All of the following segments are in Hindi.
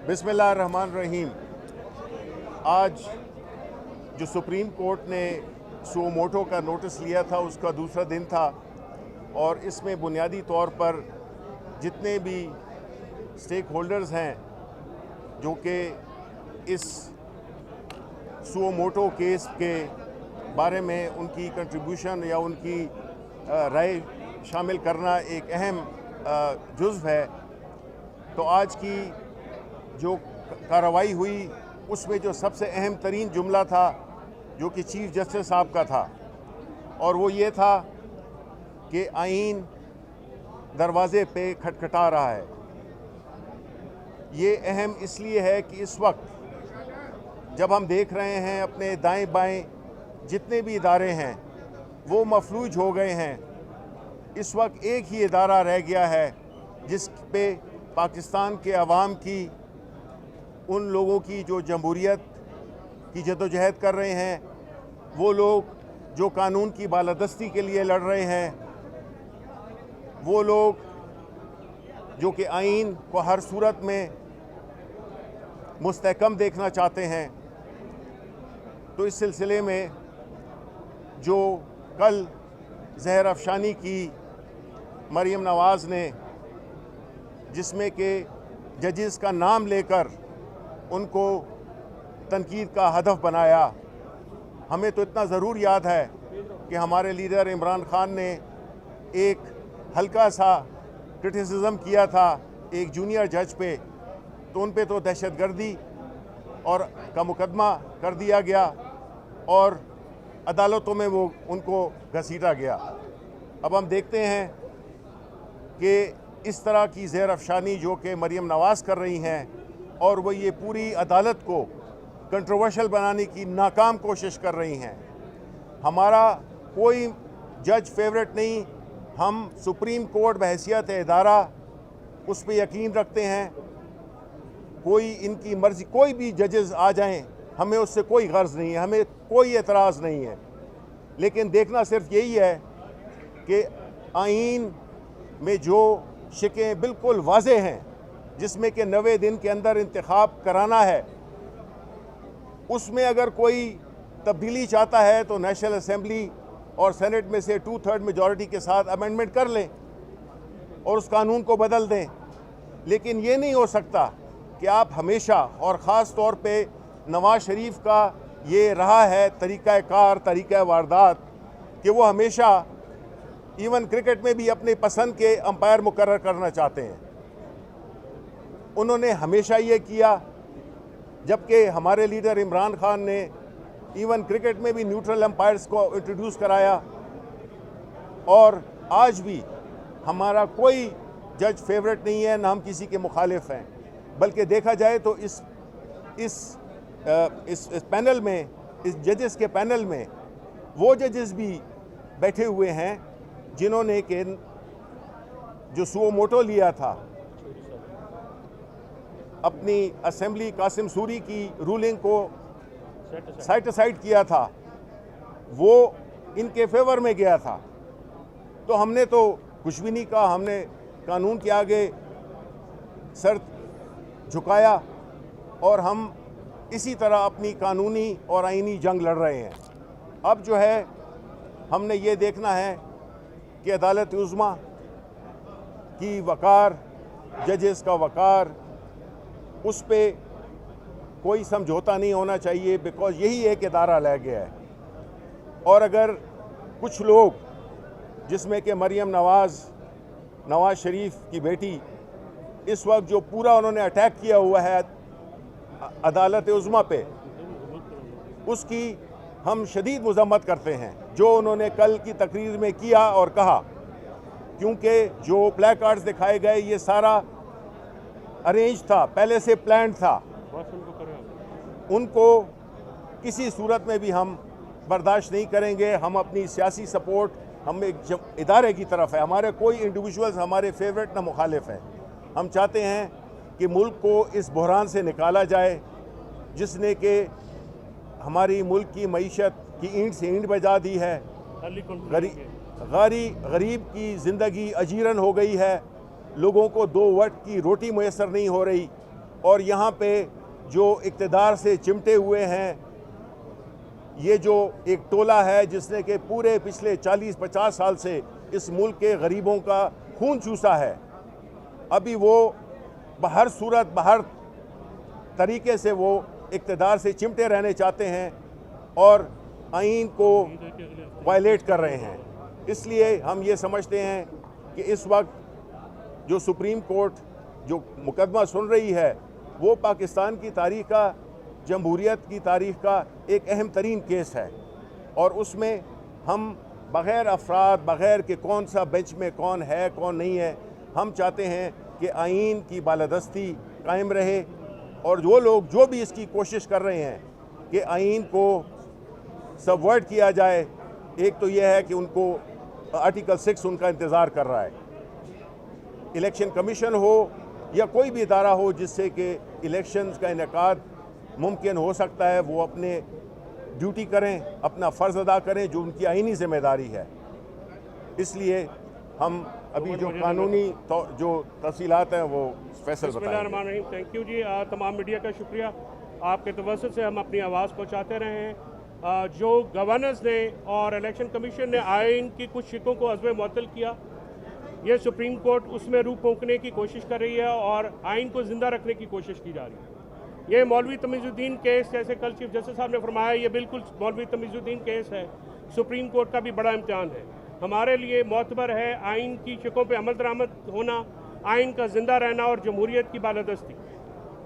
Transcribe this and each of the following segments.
बिस्मिल्लाहिर्रहमानिर्रहीम। आज जो सुप्रीम कोर्ट ने सुओ मोटो का नोटिस लिया था उसका दूसरा दिन था और इसमें बुनियादी तौर पर जितने भी स्टेक होल्डर्स हैं जो कि इस सुओ मोटो केस के बारे में उनकी कंट्रीब्यूशन या उनकी राय शामिल करना एक अहम जुज़्व है। तो आज की जो कार्रवाई हुई उसमें जो सबसे अहम तरीन जुमला था जो कि चीफ जस्टिस साहब का था और वो ये था कि आईन दरवाज़े पे खटखटा रहा है। ये अहम इसलिए है कि इस वक्त जब हम देख रहे हैं अपने दाएं बाएं जितने भी इदारे हैं वो मफलूज हो गए हैं। इस वक्त एक ही इदारा रह गया है जिस पे पाकिस्तान के अवाम की, उन लोगों की जो जमहूरियत की जदोजहद कर रहे हैं, वो लोग जो कानून की बालादस्ती के लिए लड़ रहे हैं, वो लोग जो कि आईन को हर सूरत में मुस्तहकम देखना चाहते हैं। तो इस सिलसिले में जो कल जहर अफशानी की मरियम नवाज़ ने, जिसमें कि जजेस का नाम लेकर उनको तनकीद का हदफ बनाया, हमें तो इतना ज़रूर याद है कि हमारे लीडर इमरान खान ने एक हल्का सा क्रिटिसिज्म किया था एक जूनियर जज पे, तो उन पे तो दहशतगर्दी और का मुकदमा कर दिया गया और अदालतों में वो उनको घसीटा गया। अब हम देखते हैं कि इस तरह की ज़हर अफशानी जो कि मरियम नवाज़ कर रही हैं और वो ये पूरी अदालत को कंट्रोवर्शियल बनाने की नाकाम कोशिश कर रही हैं। हमारा कोई जज फेवरेट नहीं, हम सुप्रीम कोर्ट बहैसियत इदारा उस पर यकीन रखते हैं। कोई इनकी मर्ज़ी, कोई भी जजेस आ जाएं, हमें उससे कोई गर्ज नहीं है, हमें कोई एतराज़ नहीं है। लेकिन देखना सिर्फ यही है कि आईन में जो शिकें बिल्कुल वाज़े हैं, जिसमें कि 90 दिन के अंदर इंतखाब कराना है, उसमें अगर कोई तब्दीली चाहता है तो नेशनल असेंबली और सेनेट में से 2/3 मेजॉरिटी के साथ अमेंडमेंट कर लें और उस कानून को बदल दें। लेकिन ये नहीं हो सकता कि आप हमेशा, और ख़ास तौर पे नवाज शरीफ का ये रहा है तरीक़ा कार, तरीक़ा वारदात, कि वो हमेशा इवन क्रिकेट में भी अपने पसंद के अंपायर मुकर्रर करना चाहते हैं। उन्होंने हमेशा ये किया, जबकि हमारे लीडर इमरान खान ने इवन क्रिकेट में भी न्यूट्रल अंपायर्स को इंट्रोड्यूस कराया। और आज भी हमारा कोई जज फेवरेट नहीं है, ना हम किसी के मुखालिफ हैं। बल्कि देखा जाए तो इस पैनल में, इस जजेस के पैनल में वो जजेस भी बैठे हुए हैं जिन्होंने कि जो सुओ मोटो लिया था, अपनी असेंबली कासिम सूरी की रूलिंग को साइड असाइड किया था, वो इनके फेवर में गया था। तो हमने तो कुछ भी नहीं कहा, हमने कानून के आगे सर झुकाया और हम इसी तरह अपनी कानूनी और आईनी जंग लड़ रहे हैं। अब जो है हमने ये देखना है कि अदालत उज़्मा की वक़ार, जजेस का वक़ार, उस पे कोई समझौता नहीं होना चाहिए, बिकॉज़ यही एक इदारा रह गया है। और अगर कुछ लोग, जिसमें कि मरियम नवाज़ शरीफ की बेटी, इस वक्त जो पूरा उन्होंने अटैक किया हुआ है अदालत उज़्मा पे, उसकी हम शदीद मज़म्मत करते हैं जो उन्होंने कल की तकरीर में किया और कहा, क्योंकि जो प्ले कार्ड्स दिखाए गए ये सारा अरेंज था, पहले से प्लान था। उनको किसी सूरत में भी हम बर्दाश्त नहीं करेंगे। हम अपनी सियासी सपोर्ट हम एक इदारे की तरफ है, हमारे कोई इंडिविजुअल्स हमारे फेवरेट ना मुखालिफ हैं। हम चाहते हैं कि मुल्क को इस बहरान से निकाला जाए जिसने कि हमारी मुल्क की मईशत की ईंट से ईंट बजा दी है। गरीब की ज़िंदगी अजीरन हो गई है, लोगों को 2 वक्त की रोटी मुयसर नहीं हो रही। और यहाँ पे जो इक़्तिदार से चिमटे हुए हैं, ये जो एक टोला है जिसने कि पूरे पिछले 40-50 साल से इस मुल्क के गरीबों का खून चूसा है, अभी वो बहर सूरत बहर तरीके से वो इक़्तिदार से चिमटे रहने चाहते हैं और आइन को वायलेट कर रहे हैं। इसलिए हम ये समझते हैं कि इस वक्त जो सुप्रीम कोर्ट जो मुकदमा सुन रही है वो पाकिस्तान की तारीख़ का, जमहूरियत की तारीख़ का एक अहम तरीन केस है और उसमें हम बग़ैर अफराद, बग़ैर कि कौन सा बेंच में कौन है कौन नहीं है, हम चाहते हैं कि आइन की बालादस्ती कायम रहे और वो लोग जो भी इसकी कोशिश कर रहे हैं कि आइन को सबवर्ट किया जाए, एक तो यह है कि उनको आर्टिकल 6 उनका इंतज़ार कर रहा है। इलेक्शन कमीशन हो या कोई भी इदारा हो जिससे कि इलेक्शंस का इनेकाद मुमकिन हो सकता है, वो अपने ड्यूटी करें, अपना फ़र्ज़ अदा करें जो उनकी आइनी ज़िम्मेदारी है। इसलिए हम अभी जो कानूनी जो तफसीलात हैं वो फैसल बताएंगे। थैंक यू जी। तमाम मीडिया का शुक्रिया, आपके तवज्जुह से हम अपनी आवाज़ पहुँचाते रहे हैं। जो गवर्नर्स ने और इलेक्शन कमीशन ने आइन की कुछ शिकों को अज़्व मुअत्तल किया, ये सुप्रीम कोर्ट उसमें रूह फूंकने की कोशिश कर रही है और आइन को ज़िंदा रखने की कोशिश की जा रही है। ये मौलवी तमीज़ुद्दीन केस, जैसे कल चीफ जस्टिस साहब ने फरमाया, ये बिल्कुल मौलवी तमीज़ुद्दीन केस है। सुप्रीम कोर्ट का भी बड़ा इम्तिहान है। हमारे लिए मोतबर है आइन की शिकों पे अमल दरामद होना, आइन का ज़िंदा रहना और जमहूरियत की बालादस्ती।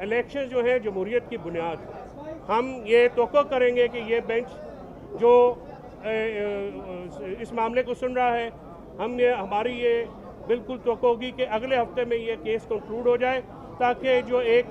इलेक्शन जो है जमहूरियत की बुनियाद है। हम ये तवक्को करेंगे कि ये बेंच जो इस मामले को सुन रहा है, हमारी ये बिल्कुल तवक्को होगी कि अगले हफ्ते में ये केस कंक्लूड हो जाए, ताकि जो एक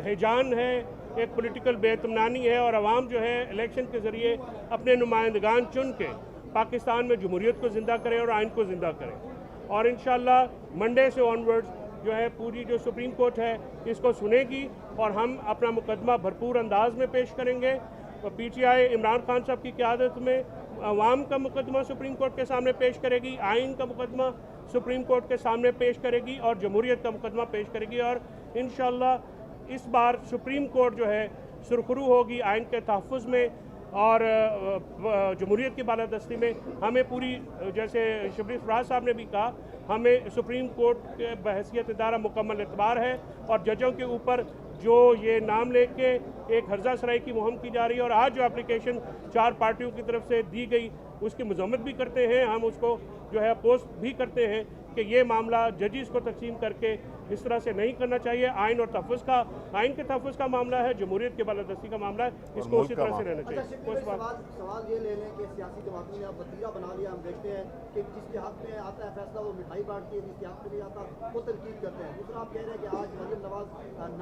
हिजान है, एक पॉलिटिकल बेतमनानी है और आवाम जो है इलेक्शन के ज़रिए अपने नुमाइंदगान चुन के पाकिस्तान में जमहूरियत को ज़िंदा करें और आइन को ज़िंदा करें। और इंशाअल्लाह मंडे से ऑनवर्ड्स जो है पूरी जो सुप्रीम कोर्ट है इसको सुनेगी और हम अपना मुकदमा भरपूर अंदाज में पेश करेंगे। PTI इमरान खान साहब की क़यादत में अवाम का मुकदमा सुप्रीम कोर्ट के सामने पेश करेगी, आइन का मुकदमा सुप्रीम कोर्ट के सामने पेश करेगी और जमहूरियत का मुकदमा पेश करेगी। और इंशाअल्लाह इस बार सुप्रीम कोर्ट जो है सुरखरू होगी आइन के तहफ़्फ़ुज़ में और जमहूरियत की बालादस्ती में। हमें पूरी, जैसे शबीर फराज साहब ने भी कहा, हमें सुप्रीम कोर्ट के बहैसियत इदारा मुकम्मल एतबार है और जजों के ऊपर जो ये नाम लेके एक हर्जा सराई की मुहिम की जा रही है और आज जो एप्लीकेशन 4 पार्टियों की तरफ से दी गई उसकी मज़म्मत भी करते हैं, हम उसको जो है अपोज भी करते हैं कि ये मामला जजिस को तकसीम करके इस तरह से नहीं करना चाहिए। आइन और तहफ़्फ़ुज़ का, आइन के तहफ़्फ़ुज़ का मामला है, जमहूरियत के बालादस्ती का मामला है, इसको उसी तरह से रहना चाहिए। सवाल ये ले लें कि सियासी जमातों ने अब वतीरा बना लिया। हम देखते हैं कि जिसके हक में आता है फैसला वो मिठाई बांटती है, जिसके हक में नहीं आता वो तनकीद करते हैं। दूसरा आप कह रहे हैं कि आज मरियम नवाज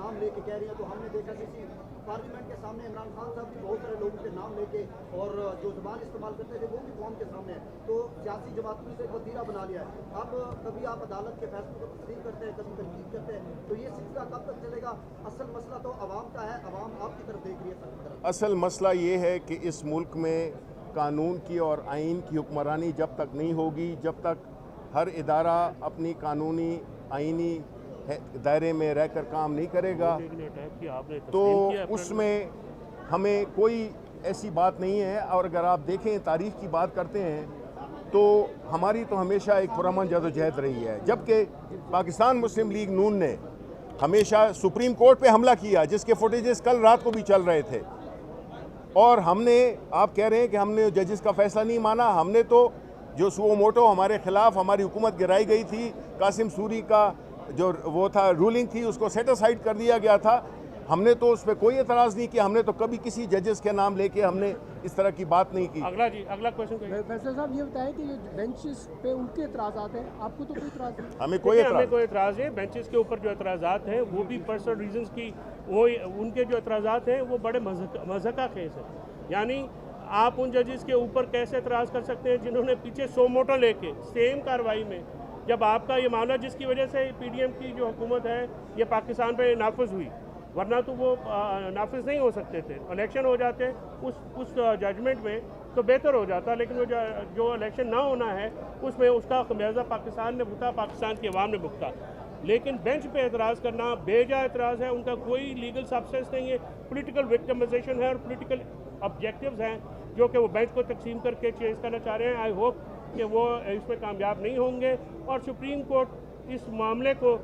नाम लेके कह रही है, तो हमने देखा किसी पार्लियामेंट के सामने इमरान खान साहब भी बहुत सारे लोगों के नाम लेके और जो ज़बान इस्तेमाल करते थे वो भी कौम के सामने है। तो सियासी जमातों ने एक वतीरा बना लिया है। अब कभी आप अदालत के फैसले को तस्लीम करते हैं, कभी तनकीद करते हैं, तो ये सिलसिला कब तक चलेगा? असल मसला तो आवाम का है, आवाम आपकी तरफ देख रही है सब तरफ। असल मसला ये है कि इस मुल्क में कानून की और आइन की हुक्मरानी जब तक नहीं होगी, जब तक हर इदारा अपनी कानूनी आइनी दायरे में रहकर काम नहीं करेगा, तो उसमें हमें कोई ऐसी बात नहीं है। और अगर आप देखें, तारीख़ की बात करते हैं तो हमारी तो हमेशा एक पुरअमन जदोजहद रही है, जबकि पाकिस्तान मुस्लिम लीग नून ने हमेशा सुप्रीम कोर्ट पे हमला किया, जिसके फुटेजेस कल रात को भी चल रहे थे। और हमने, आप कह रहे हैं कि हमने जजेस का फैसला नहीं माना, हमने तो जो सुओ मोटो हमारे खिलाफ हमारी हुकूमत गिराई गई थी, कासिम सूरी का जो वो था रूलिंग थी, उसको सेट असाइड कर दिया गया था। हमने तो उस पर कोई एतराज़ नहीं किया, हमने तो कभी किसी जजेस के नाम लेके हमने इस तरह की बात नहीं की। अगला क्वेश्चन फैसल साहब, ये बताएं कि ये बेंचेस पे उनके एतराज़ात हैं, आपको तो कोई एतराज़ नहीं? हमें कोई एतराज़ है। बेंचेस के ऊपर जो एतराज़ात हैं वो भी पर्सनल रीजंस की, वो उनके जो एतराज़ात हैं वो बड़े मज़हका केस है। यानी आप उन जजेस के ऊपर कैसे एतराज़ कर सकते हैं जिन्होंने पीछे सो मोटो लेके सेम कार्रवाई में, जब आपका ये मामला जिसकी वजह से PDM की जो हुकूमत है ये पाकिस्तान पे नाफिज हुई, वरना तो वो नाफिज नहीं हो सकते थे। इलेक्शन हो जाते उस जजमेंट में तो बेहतर हो जाता, लेकिन वो जो इलेक्शन ना होना है उसमें उसका खमियाजा पाकिस्तान ने भुगता, पाकिस्तान की अवाम ने भुगता। लेकिन बेंच पे एतराज़ करना बेजा एतराज़ है, उनका कोई लीगल सब्सटेंस नहीं है, पॉलिटिकल विक्टिमाइजेशन है और पॉलिटिकल ऑब्जेक्टिव्स हैं जो कि वो बेंच को तकसीम करके चेंज करना चाह रहे हैं। आई होप कि वो इसमें कामयाब नहीं होंगे और सुप्रीम कोर्ट इस मामले को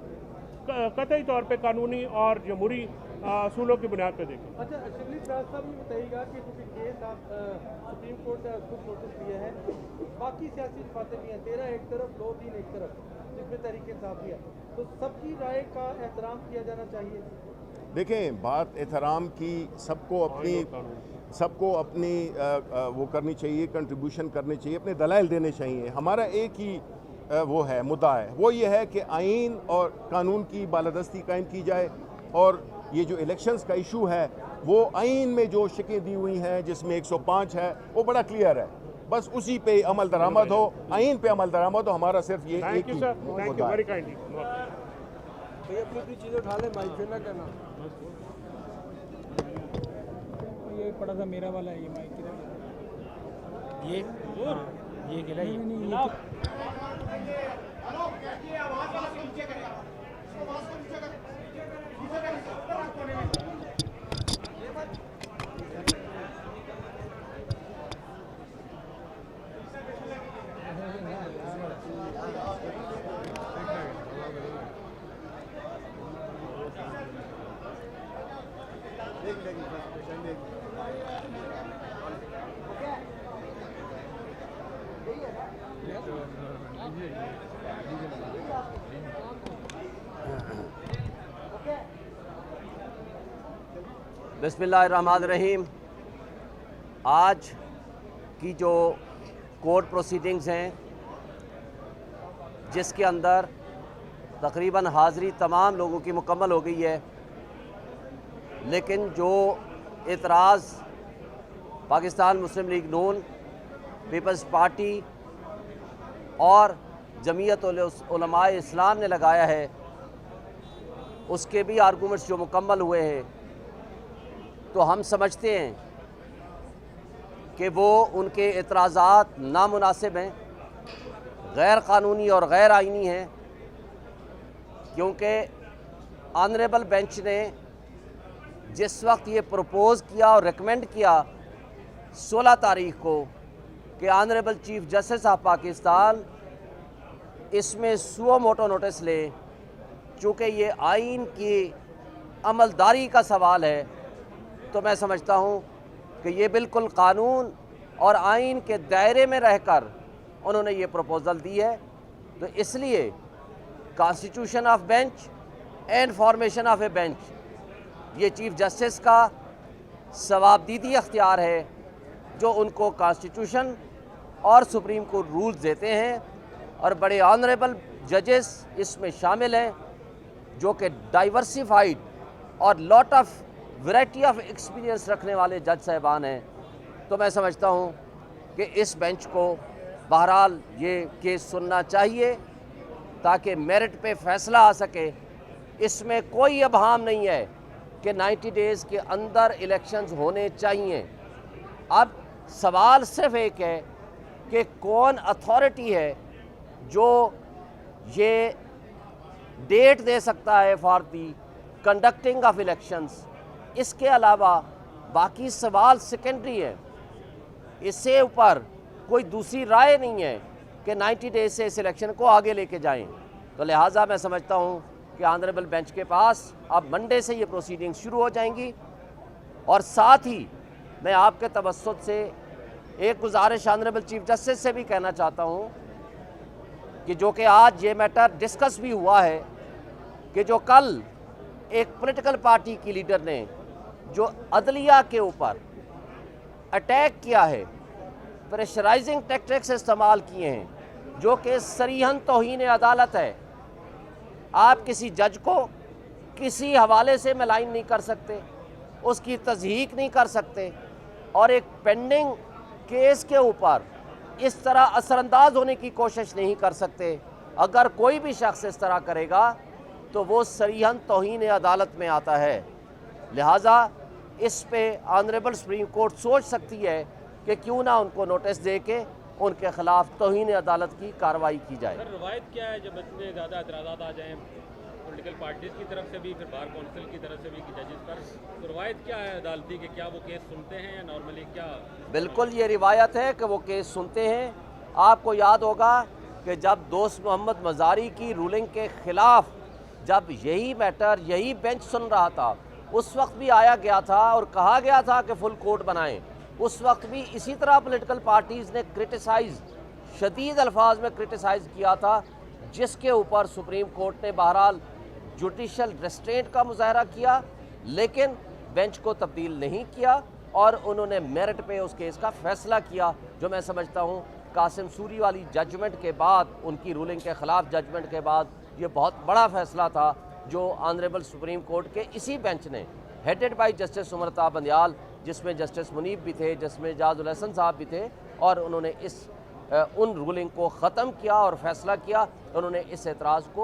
कतई तौर पे कानूनी और जमहूरी असूलों की बुनियाद पर देखें। अच्छा, शिबली फराज साहब ये बताइएगा कि क्योंकि केस आप सुप्रीम कोर्ट ने खुद नोटिस दिया है, बाकी सियासी जमातें भी हैं, 13 एक तरफ 2 3 एक तरफ, जिसमें तहरीक इंसाफ भी है, तो सबकी राय का एहतराम किया जाना चाहिए। देखें, बात एहतराम की सबको अपनी वो करनी चाहिए, कंट्रीब्यूशन करनी चाहिए, अपने दलाइल देने चाहिए। हमारा एक ही वो है मुद्दा है, वो ये है कि आइन और कानून की बालादस्ती कायम की जाए और ये जो इलेक्शंस का इशू है वो आइन में जो शिकें दी हुई हैं जिसमें 105 है वो बड़ा क्लियर है, बस उसी पे अमल दरामद हो, आइन पे अमल दरामद हो। हमारा सिर्फ ये एक ही मुद्दा है। अपनी चीज़ें उठा ले, माइक पे ना करना। ये पड़ा था मेरा वाला है, ये माइक किधर ये गिला बिस्मिल्लाहिर्रहमानिर्रहीम। आज की जो कोर्ट प्रोसीडिंग्स हैं जिसके अंदर तकरीबन हाज़री तमाम लोगों की मुकम्मल हो गई है, लेकिन जो एतराज़ पाकिस्तान मुस्लिम लीग नून, पीपल्स पार्टी और जमीयत उलमाए इस्लाम ने लगाया है, उसके भी आर्गूमेंट्स जो मुकम्मल हुए हैं, तो हम समझते हैं कि वो उनके एतराज़ात नामुनासिब हैं, गैर कानूनी और गैर आइनी हैं, क्योंकि ऑनरेबल बेंच ने जिस वक्त ये प्रपोज़ किया और रिकमेंड किया 16 तारीख को कि honourable chief justice of Pakistan इसमें सुओ मोटो नोटिस ले, चूँकि ये आइन की अमलदारी का सवाल है, तो मैं समझता हूँ कि ये बिल्कुल कानून और आइन के दायरे में रहकर उन्होंने ये प्रपोज़ल दी है। तो इसलिए constitution of bench and formation of A bench, ये चीफ जस्टिस का सवाबदीदी अख्तियार है जो उनको कॉन्स्टिट्यूशन और सुप्रीम कोर्ट रूल्स देते हैं, और बड़े ऑनरेबल जजेस इसमें शामिल हैं जो कि डाइवर्सिफाइड और lot of variety of experience रखने वाले जज साहिबान हैं। तो मैं समझता हूँ कि इस बेंच को बहरहाल ये केस सुनना चाहिए ताकि मेरिट पे फैसला आ सके। इसमें कोई अबहाम नहीं है कि 90 डेज़ के अंदर इलेक्शंस होने चाहिए। अब सवाल सिर्फ एक है कि कौन अथॉरिटी है जो ये डेट दे सकता है for the conducting of elections. इसके अलावा बाकी सवाल सेकेंडरी है, इससे ऊपर कोई दूसरी राय नहीं है कि 90 डेज से इस इलेक्शन को आगे लेके जाएं। तो लिहाजा मैं समझता हूँ कि ऑनरेबल बेंच के पास अब मंडे से ये प्रोसीडिंग शुरू हो जाएंगी। और साथ ही मैं आपके तवस्सुत से एक गुजारिश ऑनरेबल चीफ जस्टिस से भी कहना चाहता हूँ कि जो कि आज ये मैटर डिस्कस भी हुआ है कि जो कल एक पॉलिटिकल पार्टी की लीडर ने जो अदलिया के ऊपर अटैक किया है, प्रेशराइजिंग टैक्टिक्स इस्तेमाल किए हैं, जो कि सरीहन तौहीन अदालत है। आप किसी जज को किसी हवाले से मलाइन नहीं कर सकते, उसकी तज़हीक नहीं कर सकते, और एक पेंडिंग केस के ऊपर इस तरह असरअंदाज होने की कोशिश नहीं कर सकते। अगर कोई भी शख्स इस तरह करेगा तो वो सरीहन तौहीन अदालत में आता है। लिहाजा इस पे ऑनरेबल सुप्रीम कोर्ट सोच सकती है कि क्यों ना उनको नोटिस दे के उनके खिलाफ तौहीन अदालत की कार्रवाई की जाए। सर, रवायत क्या है जब इतने ज़्यादा एतराज़ात आ जाएं पॉलिटिकल पार्टीज की तरफ से भी, फिर बार काउंसिल की तरफ से भी कि जजेस पर, तो रवायत क्या है अदालती कि क्या वो केस सुनते हैं या नॉर्मली क्या? बिल्कुल ये रिवायत है कि वो केस सुनते हैं। आपको याद होगा कि जब दोस्त मोहम्मद मज़ारी की रूलिंग के ख़िलाफ़ जब यही मैटर यही बेंच सुन रहा था, उस वक्त भी आया गया था और कहा गया था कि फुल कोर्ट बनाएं। उस वक्त भी इसी तरह पॉलिटिकल पार्टीज़ ने क्रिटिसाइज़, शदीद अल्फाज में क्रिटिसाइज़ किया था, जिसके ऊपर सुप्रीम कोर्ट ने बहरहाल जुडिशल रेस्ट्रेंट का मुजाहरा किया, लेकिन बेंच को तब्दील नहीं किया और उन्होंने मेरिट पे उस केस का फ़ैसला किया, जो मैं समझता हूँ कासिम सूरी वाली जजमेंट के बाद, उनकी रूलिंग के ख़िलाफ़ जजमेंट के बाद, ये बहुत बड़ा फ़ैसला था जो ऑनरेबल सुप्रीम कोर्ट के इसी बेंच ने, हेडेड बाई जस्टिस उमरता बंदयाल, जिसमें जस्टिस मुनीब भी थे, जिसमें जाजुल हसन साहब भी थे, और उन्होंने उन रूलिंग को ख़त्म किया और फ़ैसला किया। उन्होंने इस एतराज़ को